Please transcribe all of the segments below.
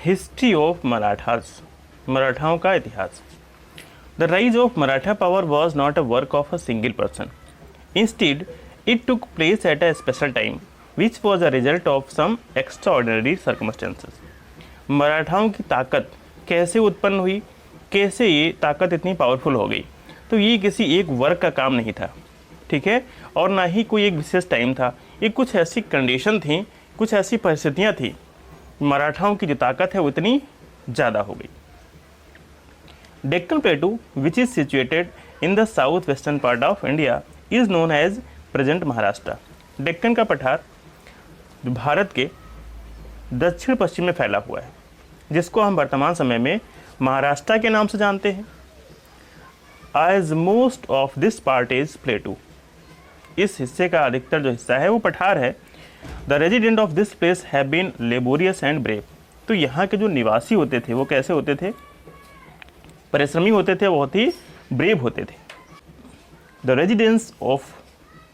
History of Marathas, मराठाओं का इतिहास। The rise of Maratha power was not a work of a single person, instead it took place at a special time which was a result of some extraordinary circumstances. मराठाओं की ताकत कैसे उत्पन्न हुई, कैसे ये ताकत इतनी पावरफुल हो गई, तो ये किसी एक वर्ग का काम नहीं था, ठीक है, और ना ही कोई एक विशेष टाइम था। ये कुछ ऐसी कंडीशन थी, कुछ ऐसी परिस्थितियाँ थी, मराठाओं की जो ताकत है वो इतनी ज़्यादा हो गई। Deccan plateau which is situated in the south western part of India is known as present Maharashtra. Deccan का पठार जो भारत के दक्षिण पश्चिम में फैला हुआ है, जिसको हम वर्तमान समय में महाराष्ट्र के नाम से जानते हैं। As most of this part is plateau, इस हिस्से का अधिकतर जो हिस्सा है वो पठार है। The resident of this place have been laborious and brave, तो यहाँ के जो निवासी होते थे वो कैसे होते थे, परिश्रमी होते थे, बहुत ही ब्रेव होते थे। The residents of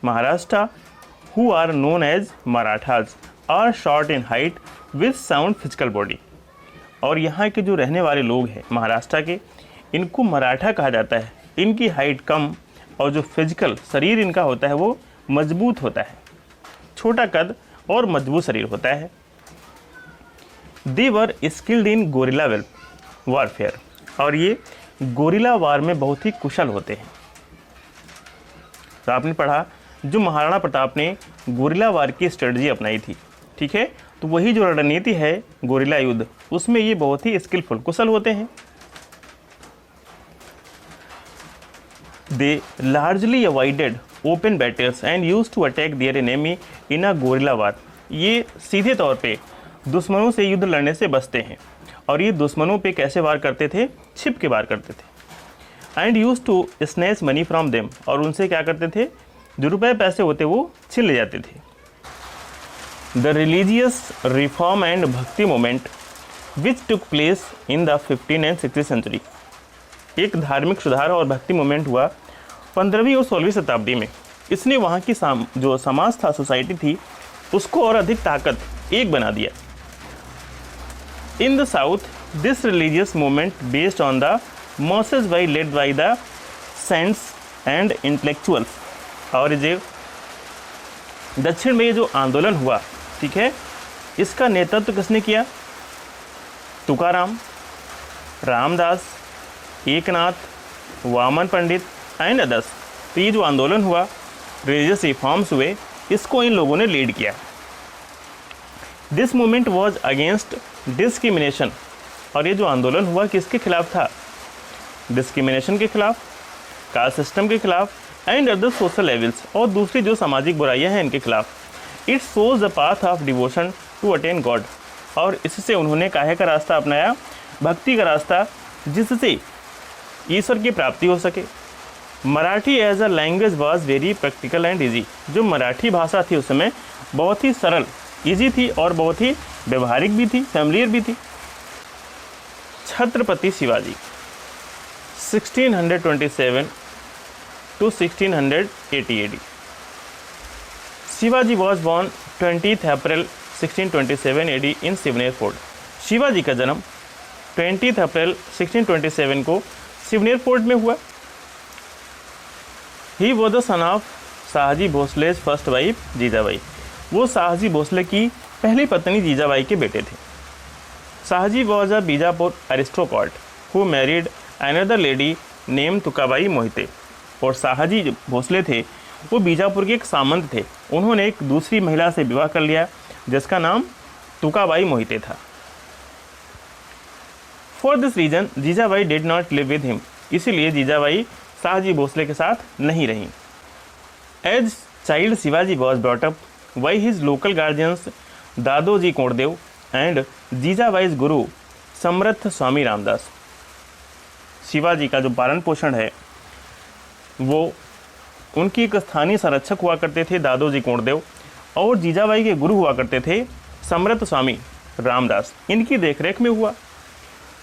Maharashtra who are known as Marathas are short in height with sound physical body, और यहाँ के जो रहने वाले लोग हैं महाराष्ट्र के, इनको मराठा कहा जाता है। इनकी हाइट कम और जो फिजिकल शरीर इनका होता है वो मजबूत होता है, छोटा कद और मजबूत शरीर होता है। दे वर स्किल्ड इन गोरिल्ला वारफेयर, और ये गोरिल्ला वार में बहुत ही कुशल होते हैं। तो आपने पढ़ा जो महाराणा प्रताप ने गोरिल्ला वार की स्ट्रेटजी अपनाई थी, ठीक है, तो वही जो रणनीति है गोरिल्ला युद्ध, उसमें ये बहुत ही स्किलफुल कुशल होते हैं। They largely avoided open battles and used to attack their enemy in a guerrilla war, ये सीधे तौर पे दुश्मनों से युद्ध लड़ने से बचते हैं, और ये दुश्मनों पे कैसे वार करते थे, छिप के वार करते थे। And used to snatch money from them, और उनसे क्या करते थे, जो रुपए पैसे होते वो छीन ले जाते थे। The religious reform and bhakti movement which took place in the 15th and 16th century, एक धार्मिक सुधार और भक्ति मूवमेंट हुआ 15वीं और 16वीं शताब्दी में। इसने वहाँ की जो समाज था, सोसाइटी थी, उसको और अधिक ताकत एक बना दिया। इन the south this religious movement based on the mosses by led by the saints and intellectuals, और जो दक्षिण में ये जो आंदोलन हुआ, ठीक है, इसका नेतृत्व किसने किया, तुकाराम, रामदास, एकनाथ, वामन पंडित एंड अदर्स। तो ये जो आंदोलन हुआ, रिलीजियस रिफॉर्म्स हुए, इसको इन लोगों ने लीड किया। This movement was against discrimination, और ये जो आंदोलन हुआ किसके खिलाफ था, डिस्क्रिमिनेशन के खिलाफ, कास्ट सिस्टम के खिलाफ एंड अदर सोशल एविल्स, और दूसरी जो सामाजिक बुराइयां हैं इनके खिलाफ। It shows the path of devotion to attain God, और इससे उन्होंने काहे का रास्ता अपनाया, भक्ति का रास्ता, जिससे ईश्वर की प्राप्ति हो सके। Marathi as a language was very practical and easy, जो मराठी भाषा थी उस समय बहुत ही सरल, ईजी थी और बहुत ही व्यवहारिक भी थी, फैमिलियर भी थी। Chhatrapati Shivaji 1627 to 1680 AD। Shivaji was born 20th April 1627 AD in Shivneri fort. Shivaji का जन्म 20th अप्रैल 1627 को सिवनेर फोर्ट में हुआ। He was the son of Shahaji Bhosale's first wife Jijabai, वो शाहजी भोसले की पहली पत्नी जीजाबाई के बेटे थे। Shahji was a Bijapur aristocrat who married another lady name Tukabai Mohite, और शाहजी भोसले थे वो बीजापुर के एक सामंत थे, उन्होंने एक दूसरी महिला से विवाह कर लिया जिसका नाम तुकाबाई मोहिते था। For this reason Jijabai did not live with him, इसीलिए जीजाबाई शाहजी भोसले के साथ नहीं रहीं। As child Shivaji was brought up by his local guardians Dadoji Kondadev and Jijabai's guru Samarth स्वामी रामदास। शिवाजी का जो पालन पोषण है वो उनकी एक स्थानीय संरक्षक हुआ करते थे दादोजी कोंडदेव, और जीजाबाई के गुरु हुआ करते थे समर्थ स्वामी रामदास, इनकी देखरेख में हुआ।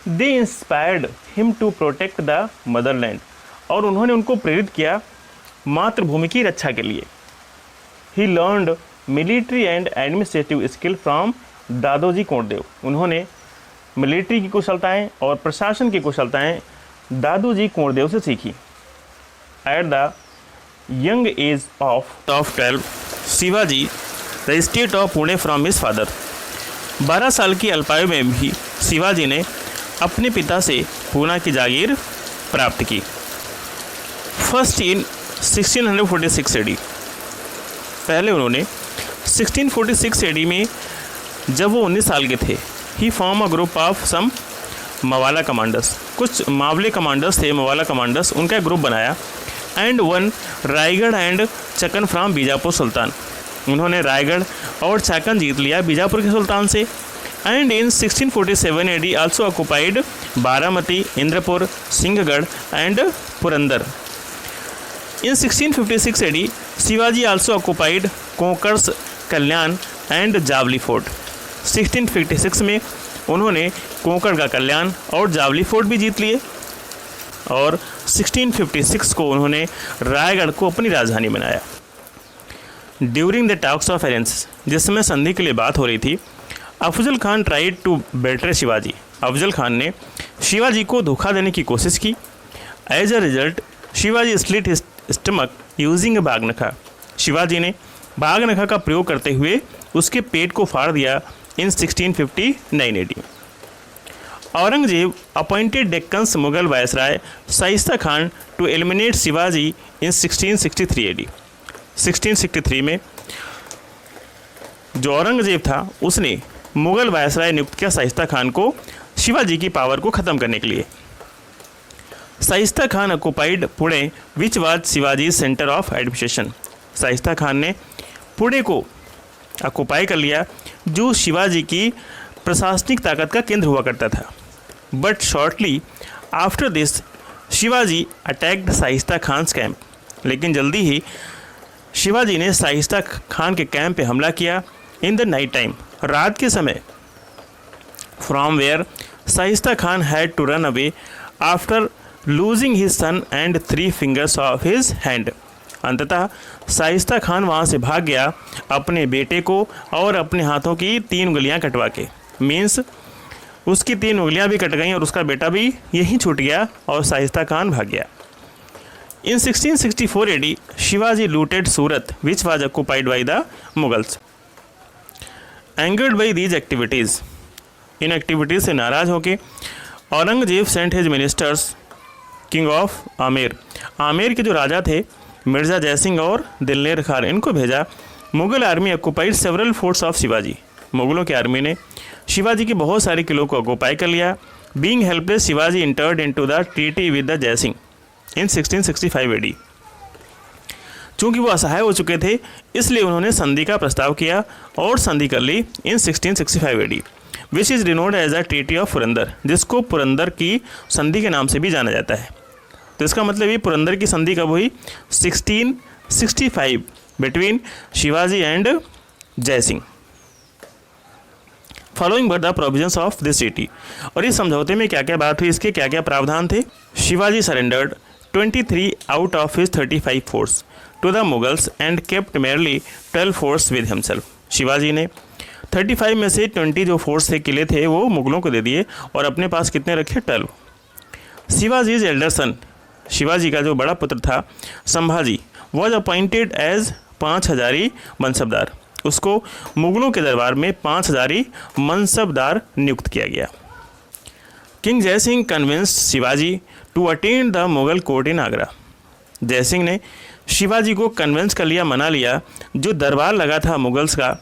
They inspired him to protect the motherland, और उन्होंने उनको प्रेरित किया मातृभूमि की रक्षा के लिए। He learned military and administrative skill from Dadoji Kondadev, उन्होंने मिलिट्री की कुशलताएं और प्रशासन की कुशलताएं दादूजी कोंडदेव से सीखी। At the young age of 12 Shivaji the state of Pune from his father. 12 साल की अल्पायु में भी शिवाजी ने अपने पिता से पूना की जागीर प्राप्त की। फर्स्ट इन 1646 एडी, पहले उन्होंने 1646 एडी में जब वो 19 साल के थे, he form a group of some Mavala commanders, कुछ मावले कमांडर्स थे, मवाला कमांडर्स, उनका ग्रुप बनाया। And won Raigad and Chakan from Bijapur sultan, उन्होंने रायगढ़ और चाकन जीत लिया बीजापुर के सुल्तान से। And in 1647 AD also occupied Baramati, Indrapur, Sinhagad and Purandar. In 1656 AD Shivaji also occupied कोंकर्स, कल्याण एंड जावली फोर्ट। 1656 में उन्होंने कोंकण का कल्याण और जावली फोर्ट भी जीत लिए और 1656 को उन्होंने रायगढ़ को अपनी राजधानी बनाया। ड्यूरिंग द टॉक्स ऑफ अरेंस, जिसमें संधि के लिए बात हो रही थी, Afzal Khan tried to betray Shivaji, Afzal Khan ने शिवाजी को धोखा देने की कोशिश की। As a result Shivaji slit his stomach using a baghnakha, Shivaji ने बागनखा का प्रयोग करते हुए उसके पेट को फाड़ दिया in 1659 AD. Aurangzeb appointed Deccan's Mughal viceroy Shaista Khan to eliminate Shivaji in 1663 AD. 1663 में जो औरंगजेब था उसने मुगल वायसराय नियुक्त किया शाइस्ता खान को शिवाजी की पावर को ख़त्म करने के लिए। Shaista Khan occupied Pune which was Shivaji centre of administration, Shaista Khan ने पुणे को ऑक्युपाई कर लिया जो शिवाजी की प्रशासनिक ताकत का केंद्र हुआ करता था। But shortly after this Shivaji attacked Shaista Khan's camp, लेकिन जल्दी ही शिवाजी ने शाइस्ता खान के कैंप पे हमला किया इन द नाइट टाइम, रात के समय। From where Shaista Khan had to run away after losing his son and 3 fingers of his hand, अंततः शाइस्ता खान वहाँ से भाग गया अपने बेटे को और अपने हाथों की 3 उंगलियाँ कटवा के। मीन्स उसकी 3 उंगलियाँ भी कट गईं और उसका बेटा भी यहीं छूट गया और शाइस्ता खान भाग गया। In 1664 AD Shivaji looted Surat which was occupied by the Mughals. Angered by these activities, इन एक्टिविटीज़ से नाराज़ होकर Aurangzeb sent his ministers king of Amer, Amer के जो राजा थे मिर्ज़ा जयसिंह और दिलनेर खान, इनको भेजा। Mughal army occupied several forts of Shivaji, मुगलों की आर्मी ने शिवाजी के बहुत सारे किलों को ऑक्युपाई कर लिया। Being helpless Shivaji entered into the treaty with the Jaisingh in 1665 AD, चूँकि वो असहाय हो चुके थे इसलिए उन्होंने संधि का प्रस्ताव किया और संधि कर ली in 1665 AD, which is renowned as a treaty of Purandar, जिसको पुरंदर की संधि के नाम से भी जाना जाता है। तो इसका मतलब ये पुरंदर की संधि कब हुई? 1665 between Shivaji and Jaisingh. Following were the provisions of this treaty, और इस समझौते में क्या क्या बात हुई, इसके क्या क्या प्रावधान थे। Shivaji surrendered 23 out of his 35 forts to the Mughals and kept merely 12 forts with himself, Shivaji ने 35 में से 20 जो फोर्स थे, किले थे, वो मुगलों को दे दिए और अपने पास कितने रखे? 12। शिवाजीज एल्डर सन, शिवाजी का जो बड़ा पुत्र था Sambhaji, was appointed as 5 hazari mansabdar, उसको मुगलों के दरबार में 5 हजारी मनसबदार नियुक्त किया गया। King Jaisingh convinced Shivaji to attend the Mughal court in Agra, Jaisingh ने शिवाजी को कन्विंस कर लिया, मना लिया, जो दरबार लगा था मुगल्स का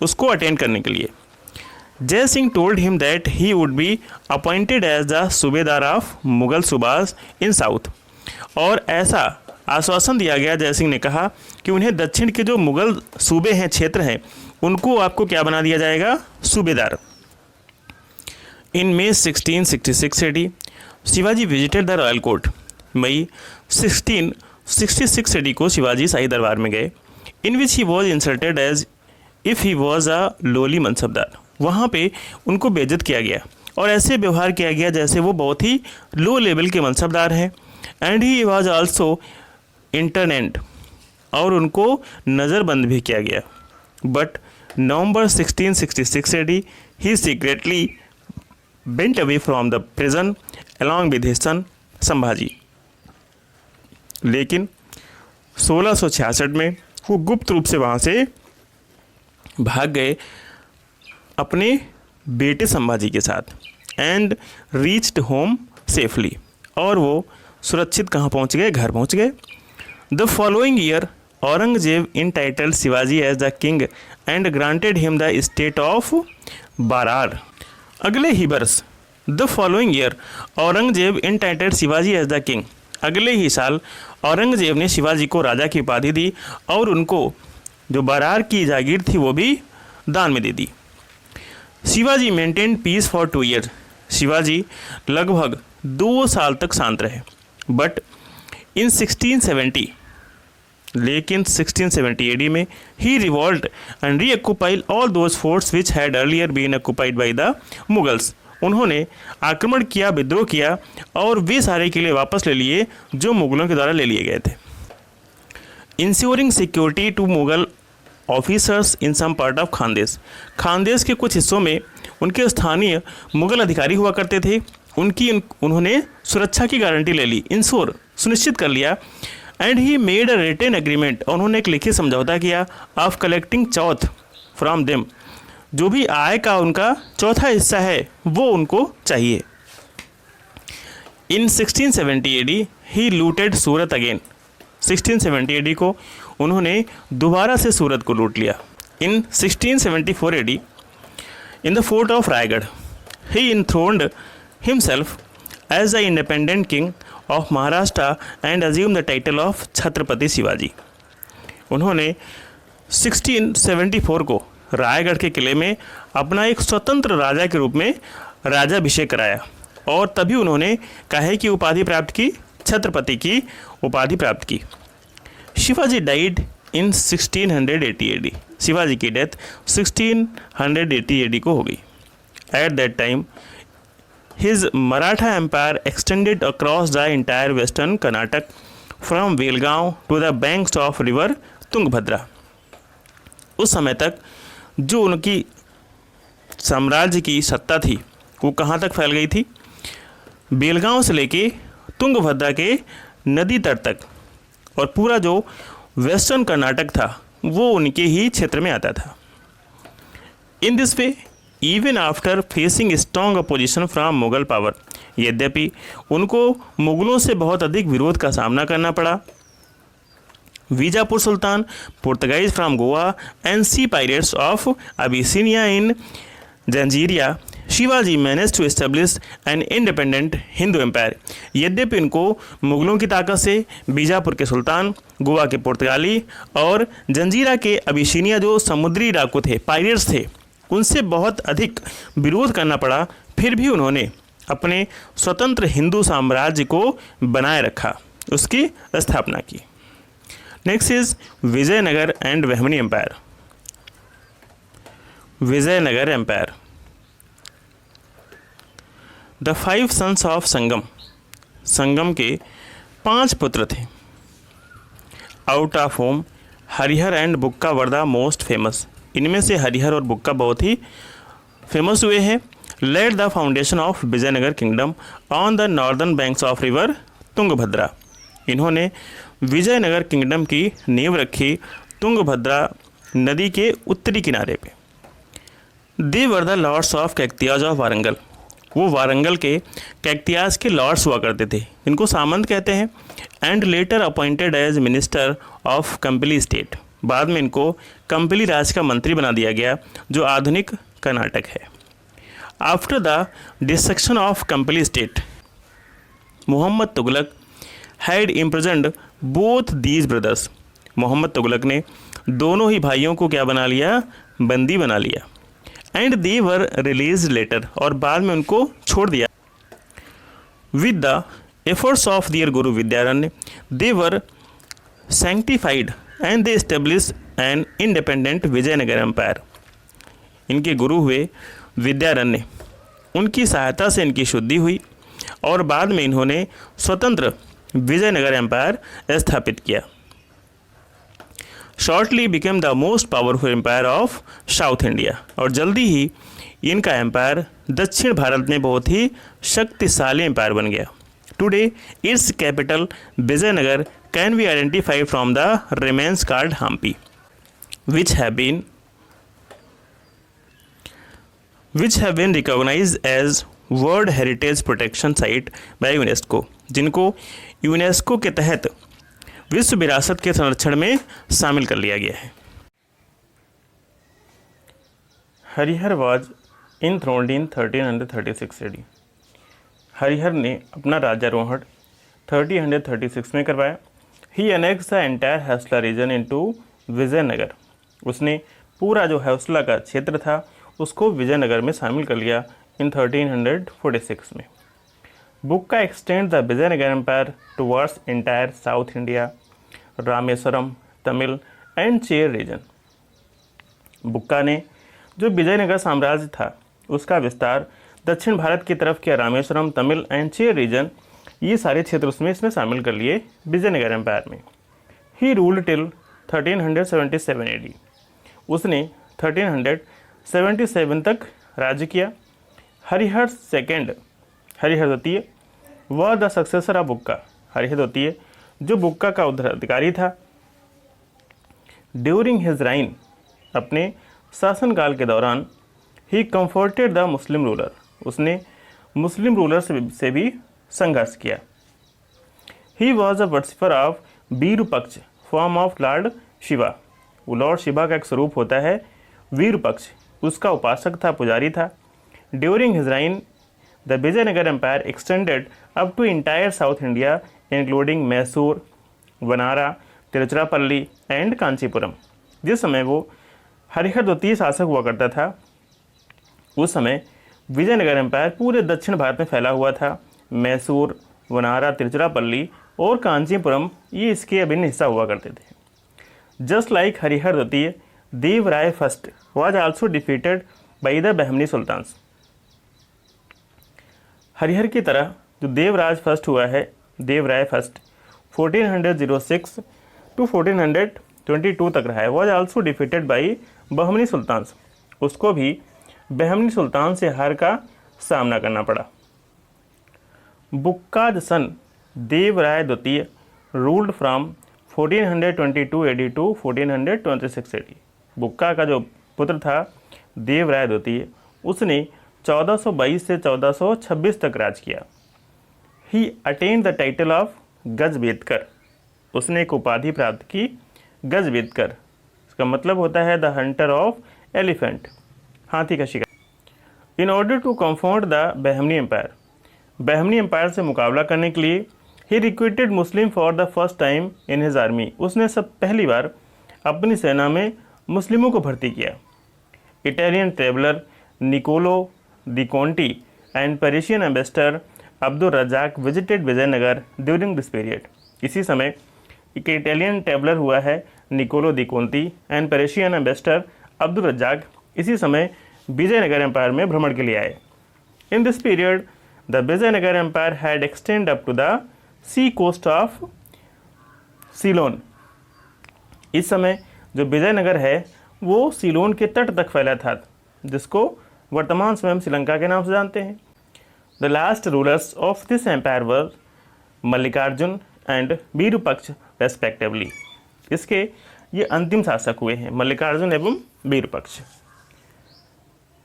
उसको अटेंड करने के लिए। Jaisingh told him that he would be appointed as the subedar of Mughal subahs in south, और ऐसा आश्वासन दिया गया, जयसिंह ने कहा कि उन्हें दक्षिण के जो मुगल सूबे हैं, क्षेत्र हैं, उनको आपको क्या बना दिया जाएगा? Subedar. In May 1666 AD Shivaji visited the royal court, मई 1666 एडी को शिवाजी शाही दरबार में गए। In which he was insulted as if he was a lowly mansabdar, वहाँ पे उनको बेइज्जत किया गया और ऐसे व्यवहार किया गया जैसे वो बहुत ही लो लेवल के मनसबदार हैं। And he was also interned, और उनको नज़रबंद भी किया गया। But November 1666 AD he secretly went away from the prison along with his son Sambhaji. लेकिन 1666 में वो गुप्त रूप से वहाँ से भाग गए अपने बेटे संभाजी के साथ एंड रीच्ड होम सेफली, और वो सुरक्षित कहाँ पहुँच गए, घर पहुँच गए। The following year Aurangzeb entitled Shivaji as the king and granted him the state of Berar. अगले ही वर्ष the following year Aurangzeb entitled Shivaji as the king, अगले ही साल औरंगजेब ने शिवाजी को राजा की उपाधि दी और उनको जो बारार की जागीर थी वो भी दान में दे दी। Shivaji maintain peace for 2 years, Shivaji लगभग 2 साल तक शांत रहे। बट इन 1670, लेकिन 1670 AD में he revolt and reoccupied all those forts which had earlier been occupied by the Mughals, उन्होंने आक्रमण किया, विद्रोह किया और वे सारे किले वापस ले लिए जो मुगलों के द्वारा ले लिए गए थे। Insuring security to Mughal officers in some part of Khandesh, Khandesh के कुछ हिस्सों में उनके स्थानीय मुगल अधिकारी हुआ करते थे, उन्होंने सुरक्षा की गारंटी ले ली, इंश्योर सुनिश्चित कर लिया। And he made a written agreement, उन्होंने एक लिखित समझौता किया of collecting chauth from them, जो भी आय का उनका चौथा हिस्सा है वो उनको चाहिए। इन 1670 AD ही लूटेड सूरत अगेन, 1670 AD को उन्होंने दोबारा से सूरत को लूट लिया। इन 1674 AD in the fort of Raigarh he enthroned himself as the independent king of Maharashtra and assumed the title of Chhatrapati Shivaji. उन्होंने 1674 को रायगढ़ के किले में अपना एक स्वतंत्र राजा के रूप में राजाभिषेक कराया और तभी उन्होंने काहे की उपाधि प्राप्त की, छत्रपति की उपाधि प्राप्त की। Shivaji died in 1680 AD, Shivaji की डेथ 1680 AD को हो गई। At that time his Maratha empire extended across the entire western Karnataka from Belgaum to the banks of river Tungabhadra. उस समय तक जो उनकी साम्राज्य की सत्ता थी वो कहाँ तक फैल गई थी, बेलगांव से लेके तुंगभद्रा के नदी तट तक, और पूरा जो वेस्टर्न कर्नाटक था वो उनके ही क्षेत्र में आता था। In this way even after facing strong opposition from Mughal power, यद्यपि उनको मुगलों से बहुत अधिक विरोध का सामना करना पड़ा। Vijapur sultan, Portuguese from Goa and sea pirates of Abyssinia in Janjira, Shivaji manage to establish an independent Hindu empire. यद्यपि इनको मुगलों की ताकत से बीजापुर के सुल्तान, गोवा के पुर्तगाली और जंजीरा के अबिसिनिया जो समुद्री डाकू थे, पायरेट्स थे, उनसे बहुत अधिक विरोध करना पड़ा, फिर भी उन्होंने अपने स्वतंत्र हिंदू साम्राज्य को बनाए रखा, उसकी स्थापना की। Next is Vijayanagar and Bahmani empire. Vijayanagar empire, the 5 sons of Sangam, Sangam के 5 पुत्र थे। Out of whom Harihara and Bukka were the most famous, इनमें से हरिहर और बुक्का बहुत ही फेमस हुए हैं। Laid the foundation of Vijayanagar kingdom on the northern banks of river Tungabhadra, इन्होंने विजयनगर किंगडम की नींव रखी तुंगभद्रा नदी के उत्तरी किनारे पे। They were the lords of Kakatiyas of Warangal, वो वारंगल के कैक्तियाज के लॉर्ड्स हुआ करते थे, इनको सामंत कहते हैं। And later appointed as minister of Kampili state, बाद में इनको कंपली राज का मंत्री बना दिया गया जो आधुनिक कर्नाटक है। After the destruction of Kampili state, Mohammad Tughlaq had imprisoned both these brothers, Mohammad Tughlaq ने दोनों ही भाइयों को क्या बना लिया, बंदी बना लिया। And they were release later, और बाद में उनको छोड़ दिया। With the efforts of their guru Vidyaranya they were sanctified and they establish an independent Vijayanagar empire, इनके गुरु हुए विद्यारण्य, उनकी सहायता से इनकी शुद्धि हुई और बाद में इन्होंने स्वतंत्र विजयनगर एम्पायर स्थापित किया। Shortly became the most powerful empire of South India, और जल्दी ही इनका एम्पायर दक्षिण भारत में बहुत ही शक्तिशाली एम्पायर बन गया। Today its capital Vijayanagar can be identified from the remains called Hampi which have been recognized as world heritage protection site by UNESCO, जिनको यूनेस्को के तहत विश्व विरासत के संरक्षण में शामिल कर लिया गया है। Harihara was enthroned in 1336 AD। Harihara ने अपना राज्यारोहण 1336 में करवाया। He annex the entire Hoysala region into Vijayanagar. उसने पूरा जो हौसला का क्षेत्र था उसको विजयनगर में शामिल कर लिया इन 1346 में। Bukka extend the Vijayanagar empire towards entire south India, Rameswaram, Tamil and Chera region. Bukka ने जो विजयनगर साम्राज्य था उसका विस्तार दक्षिण भारत की तरफ किया। रामेश्वरम, तमिल एंड चेर रीजन, ये सारे क्षेत्र उसमें इसमें शामिल कर लिए विजयनगर एम्पायर में। He ruled till 1377 AD। उसने 1377 तक राज्य किया। हरिहर सेकेंड, हरिहर द्वितीय, वह द सक्सेसर ऑफ बुक्का। हरिहर द्वितीय जो बुक्का का उत्तराधिकारी था। ड्यूरिंग हिज राइन, अपने शासनकाल के दौरान, he confronted the Muslim ruler. उसने मुस्लिम रूलर से भी संघर्ष किया। He was a worshipper of Virupaksha, form of lord Shiva. वो लॉर्ड शिवा का एक स्वरूप होता है वीरूपक्ष, उसका उपासक था, पुजारी था। During his reign the Vijayanagar empire extended up to entire south India including Mysore, बनारा, तिरुचिरापल्ली एंड कांचीपुरम। जिस समय वो हरिहर द्वितीय शासक हुआ करता था उस समय विजयनगर एम्पायर पूरे दक्षिण भारत में फैला हुआ था। मैसूर, बनारा, तिरुचिरापल्ली और कांचीपुरम ये इसके अभिन्न हिस्सा हुआ करते थे। जस्ट लाइक हरिहर द्वितीय, Devaraya first was also defeated by the Bahmani sultans. Harihara की तरह जो देवराज फर्स्ट हुआ है, देवराय फर्स्ट 1406 टू 1422 तक रहा है, was also defeated by Bahmani sultans. उसको भी बहमनी सुल्तान से हार का सामना करना पड़ा। बुक्काज सन देवराय द्वितीय ruled from 1422 AD to 1426 AD। Bukka का जो पुत्र था देवराय द्वितीय, उसने 1422 से 1426 तक राज किया। ही अटेन्ड द टाइटल ऑफ गजबेदकर। उसने एक उपाधि प्राप्त की गजबेदकर। इसका मतलब होता है द हंटर ऑफ एलिफेंट, हाथी का शिकार। In order to confront the Bahmani empire, Bahmani empire से मुकाबला करने के लिए he recruited Muslim for the first time in his army. उसने सब पहली बार अपनी सेना में मुस्लिमों को भर्ती किया। Italian traveller Niccolo de Conti and Persian ambassador Abdul Razzaq visited Vijayanagar during this period. इसी समय एक इटालियन ट्रेवलर हुआ है Niccolo de Conti and Persian ambassador Abdul Razzaq इसी समय विजयनगर एम्पायर में भ्रमण के लिए आए। In this period the Vijayanagar empire had extend up to the sea coast of Ceylon. इस समय जो विजयनगर है वो सीलोन के तट तक फैला था, जिसको वर्तमान समय हम श्रीलंका के नाम से जानते हैं। The last rulers of this empire were Mallikarjuna and Virupaksha respectively. इसके ये अंतिम शासक हुए हैं, मल्लिकार्जुन एवं Virupaksha.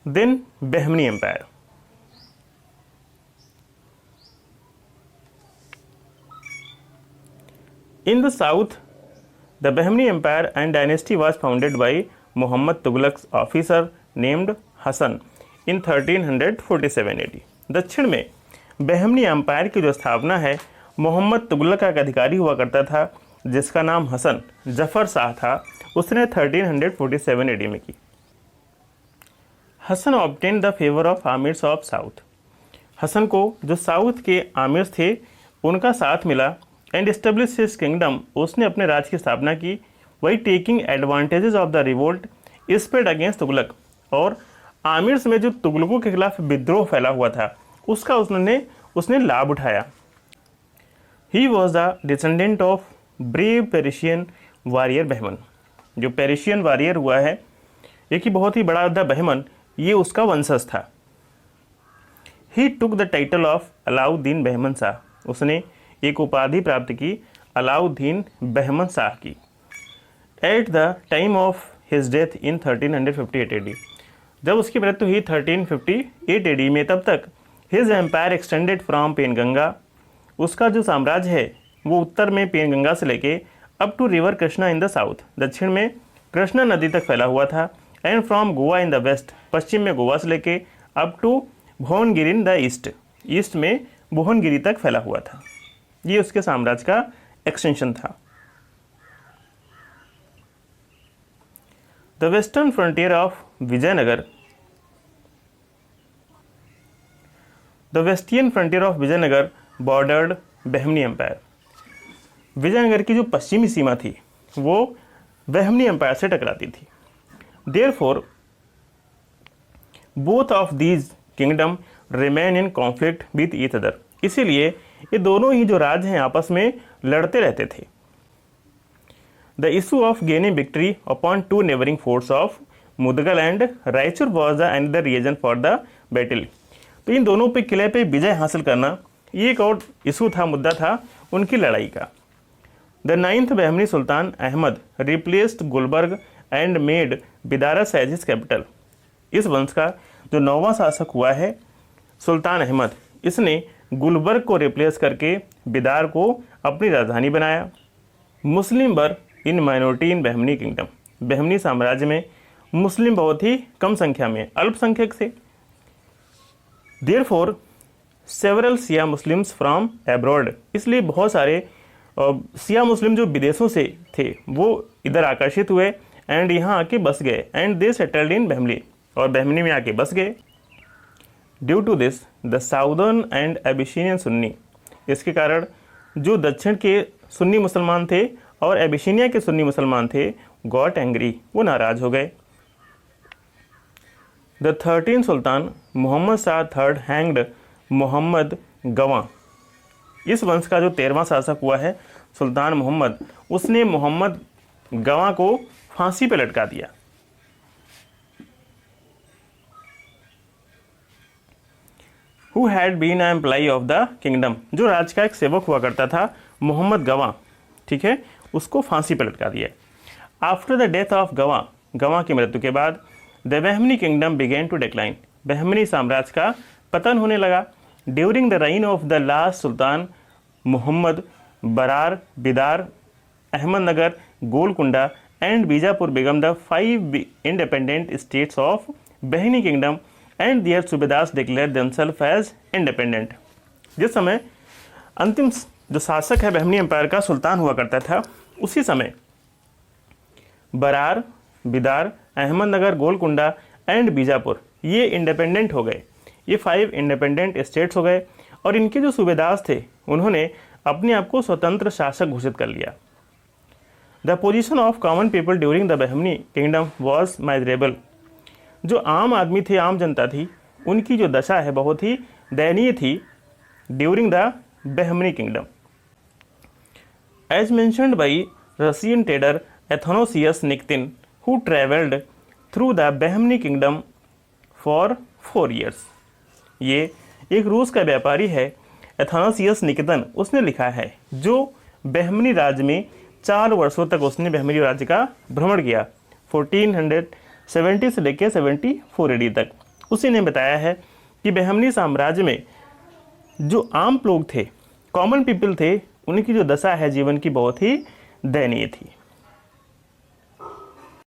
Then Bahmani empire. In the south, the Bahmani Empire and dynasty was founded by Muhammad Tughlaq's officer named Hassan in 1347 AD. दक्षिण में बहमनी एम्पायर की जो स्थापना है मोहम्मद तुगलक का एक अधिकारी हुआ करता था जिसका नाम हसन जफर शाह था, उसने 1347 AD में की। Hasan obtain the favour of amirs of south. Hasan को जो साउथ के आमिर्स थे उनका साथ मिला। एंड एस्टेब्लिश हिज किंगडम, उसने अपने राज्य की स्थापना की। वही taking advantages of the revolt spread against Tughlaq, और आमिर्स में जो तुगलकों के खिलाफ विद्रोह फैला हुआ था उसका उसने लाभ उठाया। He was the descendant of brave Persian warrior Bahman. जो पेरिशियन वॉरियर हुआ है, एक ही बहुत ही बड़ा योद्धा बहमन, ये उसका वंशज था। He took the title of Alauddin Bahman Shah, उसने एक उपाधि प्राप्त की अलाउद्दीन बहमन शाह की। At the time of his death in 1358 AD, जब उसकी मृत्यु हुई 1358 AD में, तब तक his empire extended from Penganga, उसका जो साम्राज्य है वो उत्तर में पेनगंगा से लेके up to river Krishna in the south, दक्षिण में कृष्णा नदी तक फैला हुआ था, and from Goa in the west, पश्चिम में गोवा से लेके up to Bhuvanagiri in the east, east में भुवनगिरी तक फैला हुआ था। ये उसके साम्राज्य का एक्सटेंशन था। The western frontier of Vijayanagar, the western frontier of Vijayanagar bordered Bahmani empire, Vijayanagar की जो पश्चिमी सीमा थी वो बहमनी एम्पायर से टकराती थी। Therefore both of these kingdom remain in conflict with each other, इसीलिए ये दोनों ही जो राज्य हैं आपस में लड़ते रहते थे। The issue of gaining victory upon to neighbouring forts of Mudgal and Raichur was the another reason for the battle, तो इन दोनों पे किले पे विजय हासिल करना ये एक और इशू था, मुद्दा था उनकी लड़ाई का। The 9th Bahmani sultan Ahmad replaced Gulbarga and made Bidar as his capital, इस वंश का जो 9वां शासक हुआ है सुल्तान अहमद, इसने गुलबर्ग को रिप्लेस करके बिदार को अपनी राजधानी बनाया। Muslim were in minority in Bahmani kingdom, बहमनी साम्राज्य में मुस्लिम बहुत ही कम संख्या में, अल्पसंख्यक से। Therefore several Siya Muslims from abroad, इसलिए बहुत सारे सिया मुस्लिम जो विदेशों से थे वो इधर आकर्षित हुए एंड यहाँ आके बस गए, and they settled in Bahmani, और बहमनी में आके बस गए। Due to this the southern and Abyssinian Sunni, इसके कारण जो दक्षिण के सुन्नी मुसलमान थे और एबिसिनिया के सुन्नी मुसलमान थे गॉट एंग्री, वो नाराज हो गए। The 13th sultan Mohammad Shah third hanged Mohammad Gawan, इस वंश का जो 13वां शासक हुआ है सुल्तान मोहम्मद, उसने मोहम्मद गवां को फांसी पर लटका दिया। Who had been a employee of the kingdom, जो राज्य का एक सेवक हुआ करता था मोहम्मद गवां, ठीक है, उसको फांसी पर लटका दिया। आफ्टर द डेथ ऑफ गवां, गवां की मृत्यु के बाद the Bahmani kingdom began to decline, बहमनी साम्राज्य का पतन होने लगा। During the reign of the last sultan Mohammad, Berar, Bidar, Ahmednagar, Golconda and Bijapur became the 5 independent states of Bahmani kingdom and their subedars declare themself as independent. जिस समय अंतिम जो शासक है बहमनी एम्पायर का सुल्तान हुआ करता था, उसी समय बरार, बिदार, अहमदनगर, गोलकुंडा एंड बीजापुर ये इंडिपेंडेंट हो गए, ये 5 इंडिपेंडेंट स्टेट्स हो गए, और इनके जो सूबेदार थे उन्होंने अपने आप को स्वतंत्र शासक घोषित कर लिया। The position of common people during the Bahmani kingdom was miserable, जो आम आदमी थे, आम जनता थी, उनकी जो दशा है बहुत ही दयनीय थी during the Bahmani kingdom. As mentioned by Russian trader Athanasius Nikitin who travelled through the Bahmani kingdom for 4 years, ये एक रूस का व्यापारी है एथनोसियस निकेतन, उसने लिखा है, जो बहमनी राज्य में 4 वर्षों तक उसने बहमनी राज्य का भ्रमण किया, 1470 से लेकर 74 AD तक। उसी ने बताया है कि बहमनी साम्राज्य में जो आम लोग थे, कॉमन पीपल थे, उनकी जो दशा है जीवन की बहुत ही दयनीय थी।